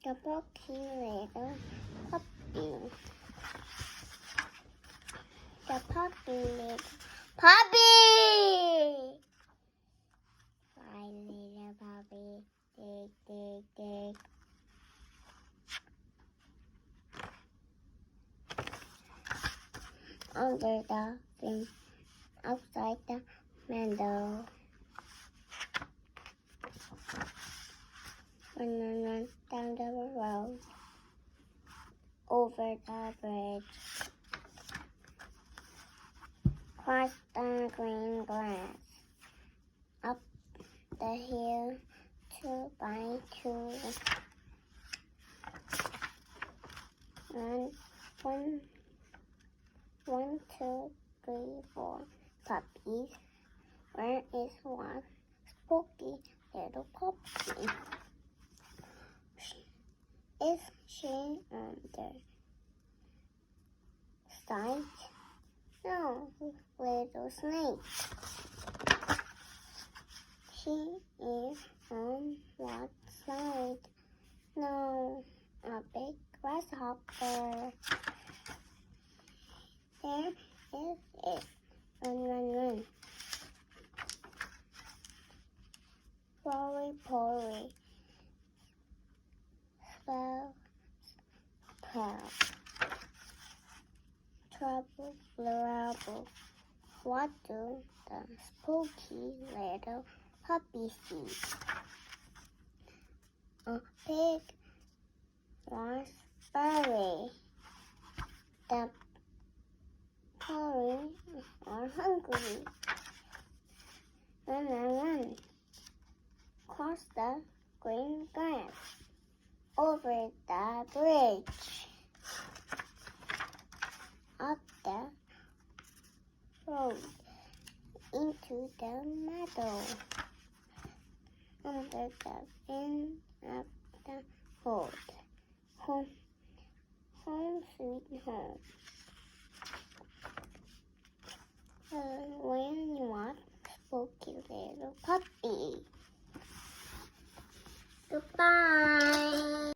The poky little puppy. The puppy little puppy. My little puppy, dig, dig, dig. Under the thing, outside the window. Run down the road, over the bridge, across the green grass, up the hill, 2 by 2. One, 1, 2, 3, 4 puppies. Where is one spooky little puppy? Is she on the side? No, little snake. She is on what side? No, a big grasshopper. There is it. Run, run, run. Rory, pory. Spell, spell. Trouble, trouble. What do the spooky little puppies see? A pig was buried. The pory are hungry. Run, run, run. Cross the green grass. Over the bridge, up the road, into the meadow, under the fin of the boat. Home, home sweet home.